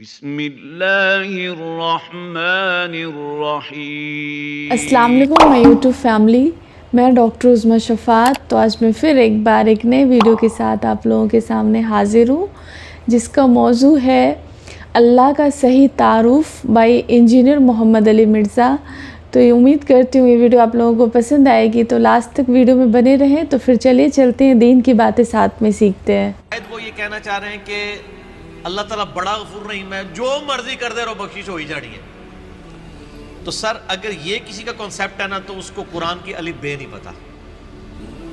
بسم اللہ الرحمن الرحیم۔ السلام علیکم میں یوٹیوب فیملی، میں ڈاکٹر عظمیٰ شفاعت۔ تو آج میں پھر ایک بار ایک نئے ویڈیو کے ساتھ آپ لوگوں کے سامنے حاضر ہوں، جس کا موضوع ہے اللہ کا صحیح تعارف بائی انجینئر محمد علی مرزا۔ تو یہ امید کرتی ہوں یہ ویڈیو آپ لوگوں کو پسند آئے گی، تو لاسٹ تک ویڈیو میں بنے رہیں۔ تو پھر چلیے چلتے ہیں، دین کی باتیں ساتھ میں سیکھتے ہیں۔ شاید وہ یہ کہنا چاہ رہے ہیں کہ اللہ تعالیٰ بڑا غفور رحیم ہے، جو مرضی کر دے رہو بخشش ہو ہی جانی ہے۔ تو سر اگر یہ کسی کا کانسیپٹ ہے نا تو اس کو قرآن کی الف بے نہیں پتا۔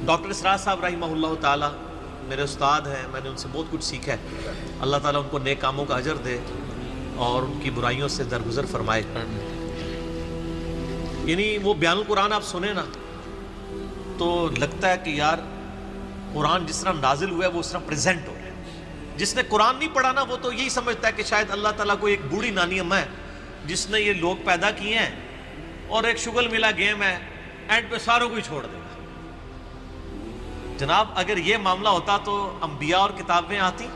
ڈاکٹر اسرار صاحب رحمہ اللہ تعالیٰ میرے استاد ہیں، میں نے ان سے بہت کچھ سیکھا ہے۔ اللہ تعالیٰ ان کو نیک کاموں کا اجر دے اور ان کی برائیوں سے درگزر فرمائے۔ یعنی وہ بیان القرآن آپ سنیں نا تو لگتا ہے کہ یار قرآن جس طرح نازل ہوا ہے وہ اس طرح پریزنٹ ہو رہا ہے۔ جس نے قرآن نہیں پڑھا نا وہ تو یہی سمجھتا ہے کہ شاید اللہ تعالیٰ کو ایک بوڑھی نانی اماں ہے جس نے یہ لوگ پیدا کیے ہیں اور ایک شغل ملا گیم ہے، اینڈ پہ ساروں کو ہی چھوڑ دے گا۔ جناب اگر یہ معاملہ ہوتا تو انبیاء اور کتابیں آتی۔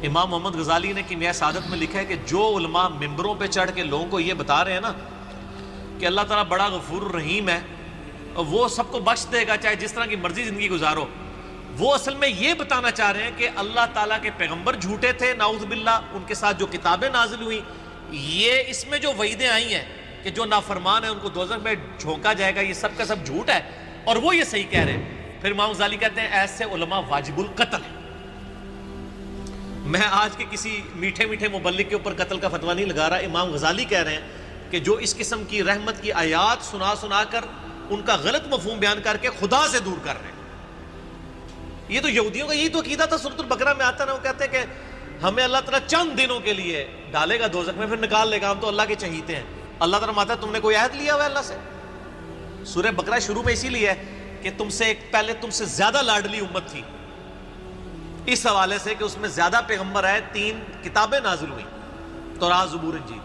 امام محمد غزالی نے کیمیائے سعادت میں لکھا ہے کہ جو علماء ممبروں پہ چڑھ کے لوگوں کو یہ بتا رہے ہیں نا کہ اللہ تعالیٰ بڑا غفور رحیم ہے اور وہ سب کو بخش دے گا چاہے جس طرح کی مرضی زندگی گزارو، وہ اصل میں یہ بتانا چاہ رہے ہیں کہ اللہ تعالیٰ کے پیغمبر جھوٹے تھے نعوذ باللہ، ان کے ساتھ جو کتابیں نازل ہوئیں یہ اس میں جو وعیدیں آئی ہیں کہ جو نافرمان ہیں ان کو دوزخ میں جھونکا جائے گا، یہ سب کا سب جھوٹ ہے اور وہ یہ صحیح کہہ رہے ہیں۔ پھر امام غزالی کہتے ہیں ایسے علماء واجب القتل ہیں۔ میں آج کے کسی میٹھے میٹھے مبلغ کے اوپر قتل کا فتویٰ نہیں لگا رہا، امام غزالی کہہ رہے ہیں کہ جو اس قسم کی رحمت کی آیات سنا سنا کر ان کا غلط مفہوم بیان کر کے خدا سے دور کر رہے ہیں۔ یہ تو یہودیوں کا یہی تو عقیدہ تھا، سورۃ البقرہ میں آتا نا، وہ کہتے ہیں کہ ہمیں اللہ تعالیٰ چند دنوں کے لیے ڈالے گا دوزخ میں پھر نکال لے گا، ہم تو اللہ کے چہیتے ہیں۔ اللہ تعالیٰ ماتا تم نے کوئی عہد لیا ہوا ہے اللہ سے؟ سورہ بقرہ شروع میں اسی لیے ہے کہ تم سے ایک پہلے تم سے زیادہ لاڈلی امت تھی، اس حوالے سے کہ اس میں زیادہ پیغمبر آئے، 3 کتابیں نازل ہوئیں، تورات زبور انجیل۔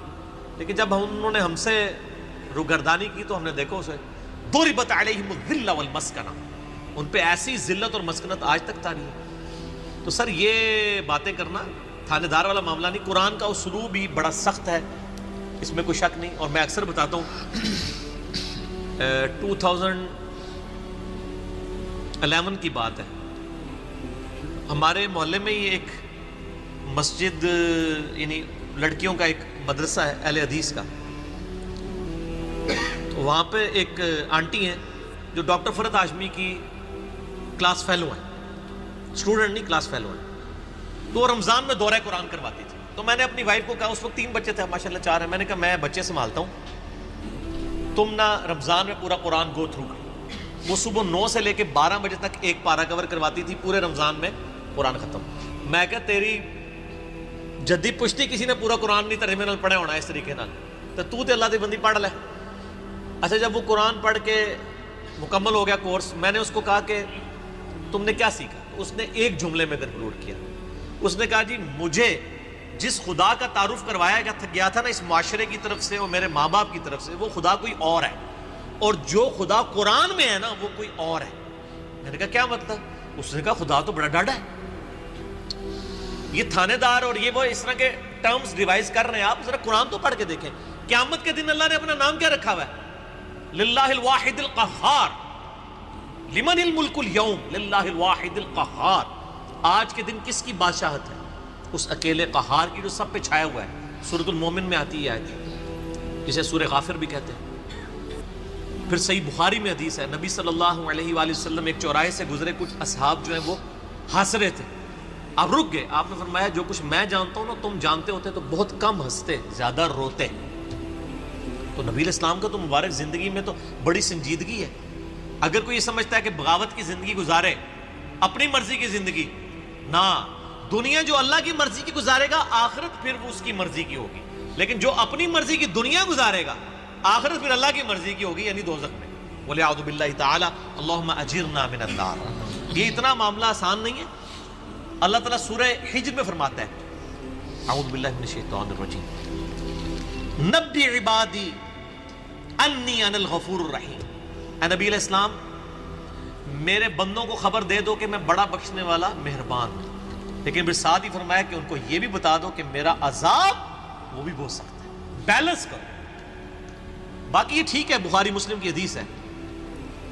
لیکن جب انہوں نے ہم سے روگردانی کی تو ہم نے دیکھو اسے ضربت علیہم الذلہ والمسکنہ، ان پہ ایسی ذلت اور مسکنت آج تک تاری ہے۔ تو سر یہ باتیں کرنا تھانے دار والا معاملہ نہیں، قرآن کا اسلوب بھی بڑا سخت ہے، اس میں کوئی شک نہیں۔ اور میں اکثر بتاتا ہوں 2011 کی بات ہے، ہمارے محلے میں ہی ایک مسجد یعنی لڑکیوں کا ایک مدرسہ ہے اہل حدیث کا، تو وہاں پہ ایک آنٹی ہیں جو ڈاکٹر فرحت ہاشمی کی کلاس فیلو ہیں، اسٹوڈنٹ نہیں کلاس فیلو ہیں، تو رمضان میں دورہ قرآن کرواتی تھی۔ تو میں نے اپنی وائف کو کہا، اس وقت 3 بچے تھے ماشاءاللہ 4 ہیں، میں نے کہا میں بچے سنبھالتا ہوں، تم نہ رمضان میں پورا قرآن گو تھرو کرو۔ وہ صبح 9 سے لے کے 12 بجے تک ایک پارہ کور کرواتی تھی، پورے رمضان میں قرآن ختم۔ میں کہا تیری جدی پشتی کسی نے پورا قرآن نہیں ترجمے نال پڑھا ہونا اس طریقے نال، تو اللہ دی بندی پڑھ لے۔ اچھا جب وہ قرآن پڑھ کے مکمل ہو گیا کورس، میں نے اس کو کہا کہ تم نے کیا سیکھا؟ اس نے ایک جملے میں کنکلوڈ کیا، اس نے کہا جی مجھے جس خدا کا تعارف کروایا گیا تھا نا اس معاشرے کی طرف سے اور میرے ماں باپ کی طرف سے، وہ خدا کوئی اور ہے، اور جو خدا قرآن میں ہے نا وہ کوئی اور ہے۔ میں نے کہا کیا مطلب؟ اس نے کہا خدا تو بڑا ڈاڈا ہے۔ یہ تھانے دار اور یہ وہ اس طرح کے ٹرمز ریوائز کر رہے ہیں، آپ ذرا قرآن تو پڑھ کے دیکھیں۔ قیامت کے دن اللہ نے اپنا نام کیا رکھا ہوا ہے؟ للہ الواحد القہار، لمن الملک اليوم، للہ الواحد القہار۔ آج کے دن کس کی بادشاہت ہے؟ اس اکیلے قہار کی جو سب پہ چھایا ہوا ہے۔ سورۃ المومن میں آتی ہے آیت، جسے سورہ غافر بھی کہتے ہیں۔ پھر صحیح بخاری میں حدیث ہے، نبی صلی اللہ علیہ وآلہ وسلم ایک چوراہے سے گزرے، کچھ اصحاب جو ہیں وہ ہنس رہے تھے، آپ رک گئے، آپ نے فرمایا جو کچھ میں جانتا ہوں نا تم جانتے ہوتے تو بہت کم ہنستے، زیادہ روتے۔ تو نبی علیہ السلام کا تو مبارک زندگی میں تو بڑی سنجیدگی ہے۔ اگر کوئی یہ سمجھتا ہے کہ بغاوت کی زندگی گزارے، اپنی مرضی کی زندگی، نہ، دنیا جو اللہ کی مرضی کی گزارے گا آخرت پھر وہ اس کی مرضی کی ہوگی، لیکن جو اپنی مرضی کی دنیا گزارے گا آخرت پھر اللہ کی مرضی کی ہوگی، یعنی دوزخ میں۔ وَلِعَوْذُ بِاللَّهِ تَعَالَى اللَّهُمَّ أَجِرْنَا مِنَ النَّارِ۔ یہ اتنا معاملہ آسان نہیں ہے۔ اللہ تعالیٰ سورہ حجر میں فرماتا ہے، اعوذ باللہ من الشیطان الرجیم، نبی عبادی انی انا الغفور الرحیم۔ اے نبی علیہ السلام میرے بندوں کو خبر دے دو کہ میں بڑا بخشنے والا مہربان ہوں۔ لیکن پھر ساتھ ہی فرمایا کہ ان کو یہ بھی بتا دو کہ میرا عذاب وہ بھی بہت سخت ہے. بیلنس کرو. باقی یہ ٹھیک ہے، بخاری مسلم کی حدیث ہے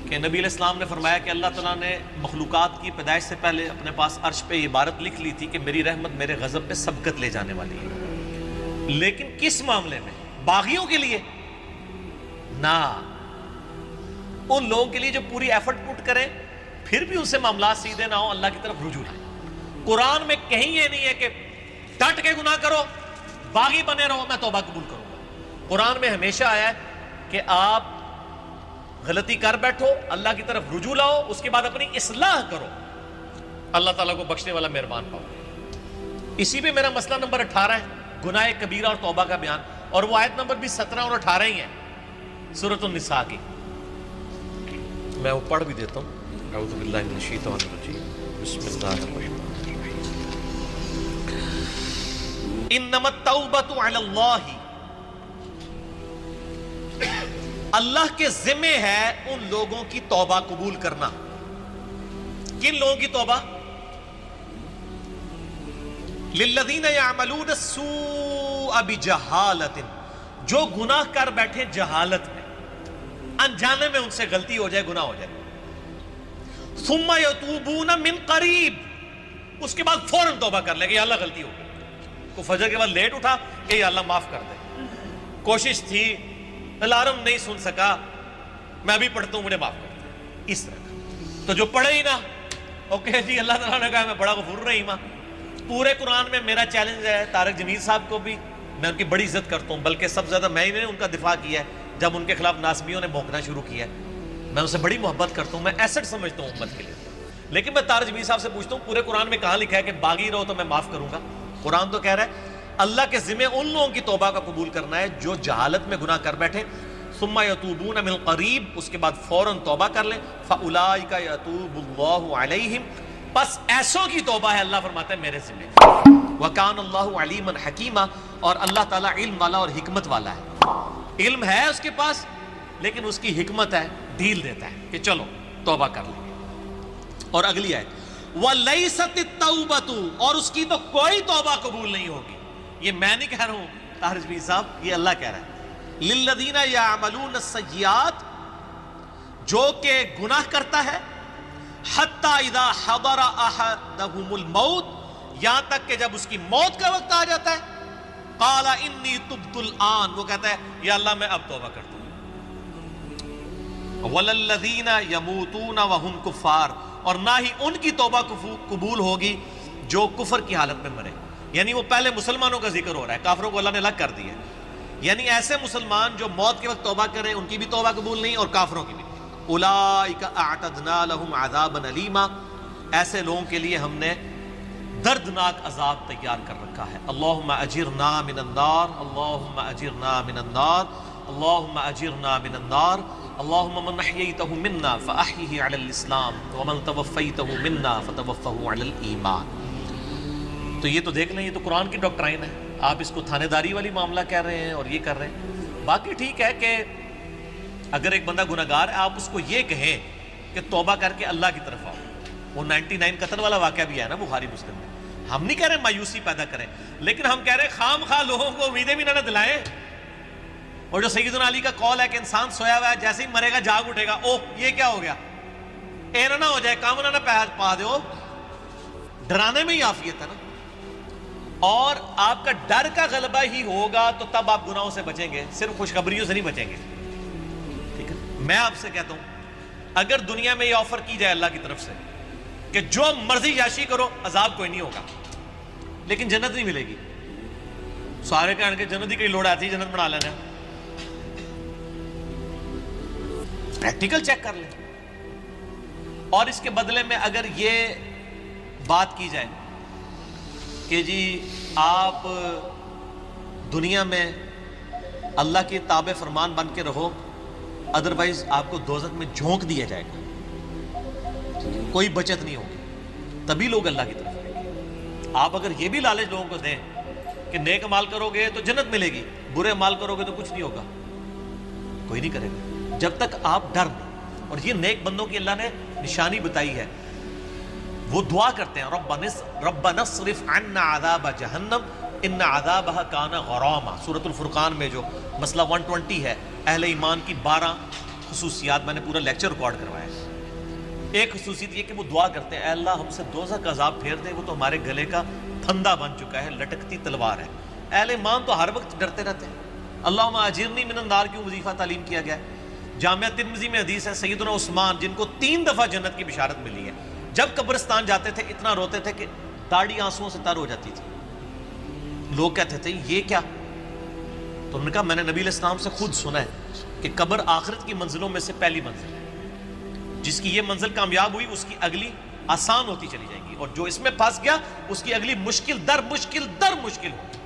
کہ نبی علیہ السلام نے فرمایا کہ اللہ تعالیٰ نے مخلوقات کی پیدائش سے پہلے اپنے پاس عرش پہ یہ عبارت لکھ لی تھی کہ میری رحمت میرے غضب پہ سبقت لے جانے والی ہے. لیکن کس معاملے میں؟ باغیوں کے لیے نہ، ان لوگوں کے لیے جو پوری ایفرٹ پٹ کریں پھر بھی ان سے معاملات سیدھے نہ ہوں، اللہ کی طرف رجوع لائیں. قرآن میں کہیں یہ نہیں ہے کہ ڈٹ کے گناہ کرو، باغی بنے رہو میں توبہ قبول کروں گا. قرآن میں ہمیشہ آیا ہے کہ آپ غلطی کر بیٹھو، اللہ کی طرف رجوع لاؤ، اس کے بعد اپنی اصلاح کرو، اللہ تعالیٰ کو بخشنے والا مہربان پاؤ. اسی پہ میرا مسئلہ نمبر 18 ہے، گناہ کبیرہ اور توبہ کا بیان، اور وہ آیت نمبر بھی 17 اور 18 ہی ہے سورۃ النساء کی. میں وہ پڑھ بھی دیتا ہوں. اعوذ باللہ من الشیطان الرجیم، بسم اللہ الرحمن الرحیم. انما التوبۃ علی اللہ، اللہ کے ذمہ ہے ان لوگوں کی توبہ قبول کرنا. کن لوگوں کی توبہ؟ للذین یعملون السوء بجہالۃ، جو گناہ کر بیٹھے جہالت میں، انجانے میں ان سے غلطی ہو جائے، گناہ ہو جائے. ثم یتوبون من قریب، اس کے بعد فوراً توبہ کر لے کہ یا اللہ غلطی ہو گئی. کو فجر کے بعد لیٹ اٹھا کہ یا اللہ معاف کر دے، کوشش تھی، الارم نہیں سن سکا، میں ابھی پڑھتا ہوں مجھے معاف کر دے. اس طرح کا تو جو پڑھے ہی نہ، اوکے جی اللہ تعالیٰ نے کہا میں بڑا غفور رحیم ہوں. پورے قرآن میں میرا چیلنج ہے طارق جمیل صاحب کو بھی، میں ان کی بڑی عزت کرتا ہوں، بلکہ سب زیادہ میں نے ان کا دفاع کیا ہے جب ان کے خلاف ناسبیوں نے بھونکنا شروع کیا ہے. میں ان سے بڑی محبت کرتا ہوں، میں ایسٹ سمجھتا ہوں امت کے لیے. لیکن میں طارق جمیل صاحب سے پوچھتا ہوں پورے قرآن میں کہاں لکھا ہے کہ باغی رہو تو میں معاف کروں گا؟ قرآن تو کہہ رہا ہے اللہ کے ذمہ ان لوگوں کی توبہ کا قبول کرنا ہے جو جہالت میں گناہ کر بیٹھے. ثم یتوبون من قریب، اس کے بعد فوراً توبہ کر لیں. فاولئک یتوب اللہ علیہم، پس ایسوں کی توبہ ہے اللہ فرماتا ہے میرے ذمہ. وکان اللہ علیما حکیما، اور اللہ تعالیٰ علم والا اور حکمت والا ہے. علم ہے اس کے پاس لیکن اس کی حکمت ہے، ڈھیل دیتا ہے کہ چلو توبہ کر لیں. اور اگلی آیت وَلَيْسَتِ التَّوْبَةُ، اور اس کی تو کوئی توبہ قبول نہیں ہوگی. یہ میں نہیں کہہ رہا ہوں طارق جمیل صاحب، یہ اللہ کہہ رہا ہے. لِلَّذِينَ يَعْمَلُونَ السَّيِّئَاتِ، جو کہ گناہ کرتا ہے، حَتَّى إِذَا حَضَرَ أَحَدَهُمُ الْمَوْتِ، یہاں تک کہ جب اس کی موت کا وقت آ جاتا ہے، قَالَ إِنِّي تُبْتُ الْآن، وہ کہتا ہے یا اللہ میں اب توبہ کرتا ہوں. وَلَلَّذِينَ يَمُوتُونَ وَهُمْ كُفَّارٌ، اور نہ ہی ان کی توبہ قبول ہوگی جو کفر کی حالت میں مرے. یعنی وہ پہلے مسلمانوں کا ذکر ہو رہا ہے، کافروں کو اللہ نے الگ کر دیا. یعنی ایسے مسلمان جو موت کے وقت توبہ کریں ان کی بھی توبہ قبول نہیں اور کافروں کی بھی. اولئک اعتدنا لهم عذابا الیما، ایسے لوگوں کے لیے ہم نے دردناک عذاب تیار کر رکھا ہے. اللہم اجرنا من النار، اللہم اجرنا من النار، اللہم اجرنا من النار. اللہم من احییتہ منا فاحیہ علی الاسلام ومن توفیتہ منا فتوفہ علی الایمان. تو یہ تو دیکھ لیں، یہ تو قرآن کی ڈاکٹرائن ہے. آپ اس کو تھانے داری والی معاملہ کہہ رہے ہیں اور یہ کر رہے ہیں. باقی ٹھیک ہے کہ اگر ایک بندہ گناہگار ہے آپ اس کو یہ کہیں کہ توبہ کر کے اللہ کی طرف آؤ. وہ 99 قتل والا واقعہ بھی ہے نا بخاری مسلم میں. ہم نہیں کہہ رہے مایوسی پیدا کریں، لیکن ہم کہہ رہے خام خواہ لوگوں کو امیدیں بھی نہ دلائیں. اور جو سیدنا علی کا قول ہے کہ انسان سویا ہوا ہے جیسے ہی مرے گا جاگ اٹھے گا، اوہ یہ کیا ہو گیا، اینا نہ ہو جائے، کام نہ پا دو. ڈرانے میں ہی عافیت ہے نا. اور آپ کا ڈر کا غلبہ ہی ہوگا تو تب آپ گناہوں سے بچیں گے، صرف خوشخبریوں سے نہیں بچیں گے. ٹھیک ہے، میں آپ سے کہتا ہوں اگر دنیا میں یہ آفر کی جائے اللہ کی طرف سے کہ جو مرضی یاشی کرو عذاب کوئی نہیں ہوگا لیکن جنت نہیں ملے گی، سارے کہنے کے جنت ہی کئی لوڑ آتی ہے جنت بنا لینا. پریکٹیکل چیک کر لیں. اور اس کے بدلے میں اگر یہ بات کی جائے کہ جی آپ دنیا میں اللہ کی تابع فرمان بن کے رہو، ادروائز آپ کو دوزخ میں جھونک دیا جائے گا، کوئی بچت نہیں ہوگی، تبھی لوگ اللہ کی طرف آئیں گے. آپ اگر یہ بھی لالچ لوگوں کو دیں کہ نیک عمل کرو گے تو جنت ملے گی، برے عمل کرو گے تو کچھ نہیں ہوگا، کوئی نہیں کرے گا جب تک آپ ڈر نہیں. اور یہ نیک بندوں کی اللہ نے نشانی بتائی ہے. وہ دعا کرتے ہیں ربنا اصرف عنا عذاب جہنم ان عذابها کان غراما. سورۃ الفرقان میں جو مسئلہ 120 ہے اہل ایمان کی 12 خصوصیات، میں نے پورا لیکچر ریکارڈ کروایا ہے. ایک خصوصیت یہ کہ وہ دعا کرتے ہیں اے اللہ ہم سے دوزخ کا عذاب پھیر دے، وہ تو ہمارے گلے کا پھندا بن چکا ہے، لٹکتی تلوار ہے. اہل ایمان تو ہر وقت ڈرتے رہتے ہیں. اللہم اجرنی من النار کیوں وظیفہ تعلیم کیا گیا ہے. جامعہ ترمذی میں حدیث ہے سیدنا عثمان جن کو 3 دفعہ جنت کی بشارت ملی ہے، جب قبرستان جاتے تھے اتنا روتے تھے کہ داڑھی آنسوؤں سے تر ہو جاتی تھی. لوگ کہتے تھے یہ کیا؟ تو انہوں نے کہا میں نے نبی علیہ السلام سے خود سنا ہے کہ قبر آخرت کی منزلوں میں سے پہلی منزل ہے. جس کی یہ منزل کامیاب ہوئی اس کی اگلی آسان ہوتی چلی جائے گی، اور جو اس میں پھنس گیا اس کی اگلی مشکل در مشکل ہوگی.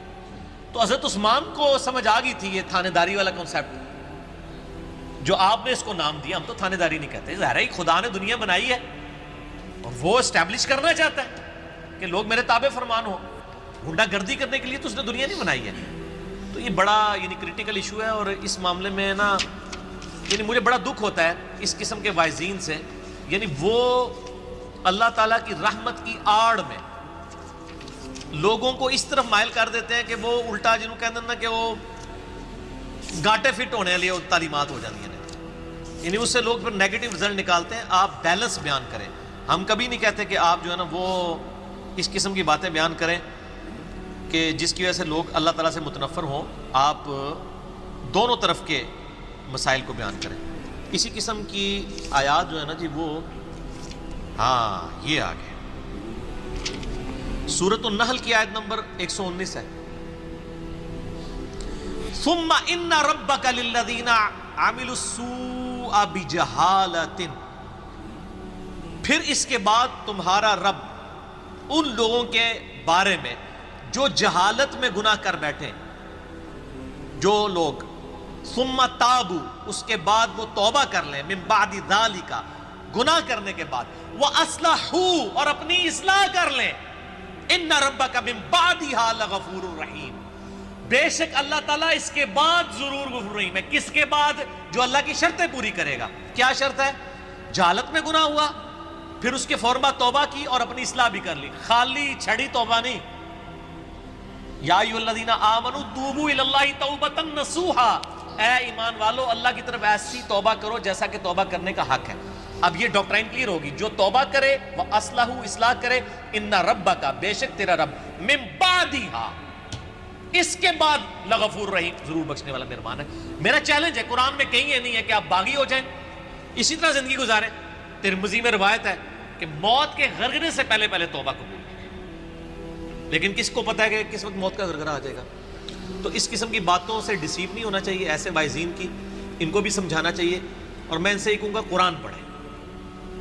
تو حضرت عثمان کو سمجھ آ گئی تھی یہ تھانے داری والا کنسیپٹ جو آپ نے اس کو نام دیا. ہم تو تھانے داری نہیں کہتے، ظاہر ہے خدا نے دنیا بنائی ہے اور وہ اسٹیبلش کرنا چاہتا ہے کہ لوگ میرے تابع فرمان ہو. گنڈا گردی کرنے کے لیے تو اس نے دنیا نہیں بنائی ہے. تو یہ بڑا کریٹیکل ایشو ہے، اور اس معاملے میں نا مجھے بڑا دکھ ہوتا ہے اس قسم کے واعظین سے. وہ اللہ تعالیٰ کی رحمت کی آڑ میں لوگوں کو اس طرف مائل کر دیتے ہیں کہ وہ الٹا جنہوں کہتے ہیں نا کہ وہ گاٹے فٹ ہونے والی تعلیمات ہو جاتی ہیں. اس سے لوگ پھر نیگیٹو رزلٹ نکالتے ہیں. آپ بیلنس بیان کریں. ہم کبھی نہیں کہتے کہ آپ جو ہے نا وہ اس قسم کی باتیں بیان کریں کہ جس کی وجہ سے لوگ اللہ تعالیٰ سے متنفر ہوں. آپ دونوں طرف کے مسائل کو بیان کریں. اسی قسم کی آیات جو ہے نا جی وہ یہ آگے سورۃ النحل کی آیت نمبر 119 ہے. ثم ان ربک للذین عملوا السوء بجہالۃ، پھر اس کے بعد تمہارا رب ان لوگوں کے بارے میں جو جہالت میں گناہ کر بیٹھے، جو لوگ ثم تابوا اس کے بعد وہ توبہ کر لیں، من بعد ذالک گناہ کرنے کے بعد، واصلحوا اور اپنی اصلاح کر لیں، ان ربک من بعدھا لغفور رحیم، بے شک اللہ تعالیٰ اس کے بعد ضرور غفور رحیم ہے. کس کے بعد؟ جو اللہ کی شرطیں پوری کرے گا. کیا شرط ہے؟ جہالت میں گناہ ہوا، پھر اس کے فوراً بعد توبہ کی اور اپنی اصلاح بھی کر لی. خالی چھڑی توبہ نہیں. یا ایھا الذین آمنوا توبوا الی اللہ توبۃ نصوحا، اے ایمان والو اللہ کی طرف ایسی توبہ کرو جیسا کہ توبہ کرنے کا حق ہے. اب یہ ڈاکٹرائن کلیئر ہوگی. جو توبہ کرے وہ اصلاح کرے، ان ربک بے شک تیرا رب من بعدھا اس کے بعد لغفور رحیم ضرور بخشنے والا مہربان ہے. میرا چیلنج ہے، قرآن میں کہیں یہ نہیں ہے کہ آپ باغی ہو جائیں اسی طرح زندگی گزاریں. ترمذی میں روایت ہے کہ موت کے غرغرے سے پہلے توبہ قبول، لیکن کس کو پتہ ہے کہ کس وقت موت کا غرغرہ آ جائے گا. تو اس قسم کی باتوں سے ڈیسیو نہیں ہونا چاہیے. ایسے واعظین کی ان کو بھی سمجھانا چاہیے. اور میں ان سے یہ کہوں گا قرآن پڑھیں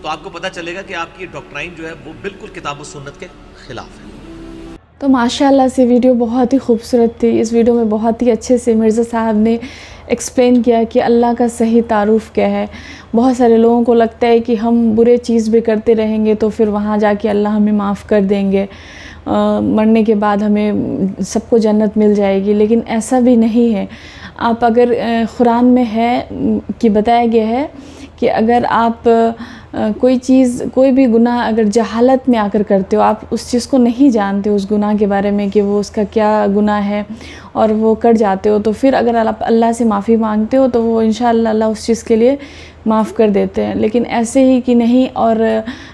تو آپ کو پتہ چلے گا کہ آپ کی ڈاکٹرائن جو ہے وہ بالکل کتاب و سنت کے خلاف ہے. تو ماشاءاللہ سے ویڈیو بہت ہی خوبصورت تھی. اس ویڈیو میں بہت ہی اچھے سے مرزا صاحب نے ایکسپلین کیا کہ اللہ کا صحیح تعارف کیا ہے. بہت سارے لوگوں کو لگتا ہے کہ ہم برے چیز بھی کرتے رہیں گے تو پھر وہاں جا کے اللہ ہمیں معاف کر دیں گے، مرنے کے بعد ہمیں سب کو جنت مل جائے گی. لیکن ایسا بھی نہیں ہے. آپ اگر قرآن میں ہے کہ بتایا گیا ہے کہ اگر آپ کوئی بھی گناہ اگر جہالت میں آ کر کرتے ہو، آپ اس چیز کو نہیں جانتے اس گناہ کے بارے میں کہ وہ اس کا کیا گناہ ہے اور وہ کر جاتے ہو، تو پھر اگر آپ اللہ سے معافی مانگتے ہو تو وہ انشاءاللہ اللہ اس چیز کے لیے معاف کر دیتے ہیں. لیکن ایسے ہی کہ نہیں اور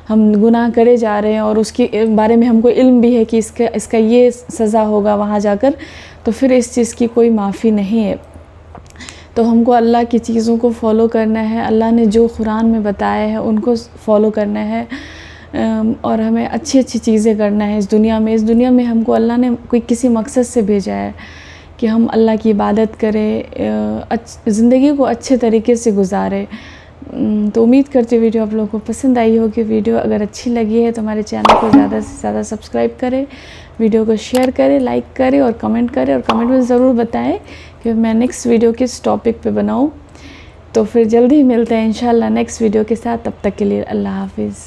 ہم گناہ کرے جا رہے ہیں اور اس کے بارے میں ہم کو علم بھی ہے کہ اس کا یہ سزا ہوگا وہاں جا کر، تو پھر اس چیز کی کوئی معافی نہیں ہے. تو ہم کو اللہ کی چیزوں کو فالو کرنا ہے. اللہ نے جو قرآن میں بتایا ہے ان کو فالو کرنا ہے، اور ہمیں اچھی اچھی چیزیں کرنا ہے اس دنیا میں. اس دنیا میں ہم کو اللہ نے کسی مقصد سے بھیجا ہے کہ ہم اللہ کی عبادت کریں، زندگی کو اچھے طریقے سے گزاریں. تو امید کرتی ہوں ویڈیو آپ لوگوں کو پسند آئی ہوگی. ویڈیو اگر اچھی لگی ہے تو ہمارے چینل کو زیادہ سے زیادہ سبسکرائب کریں، ویڈیو کو شیئر کریں، لائک کریں اور کمنٹ کریں. اور کمنٹ میں ضرور بتائیں کہ میں نیکسٹ ویڈیو کس ٹاپک پہ بناؤں. تو پھر جلدی ملتے ہیں انشاءاللہ نیکسٹ ویڈیو کے ساتھ. تب تک کے لیے اللہ حافظ.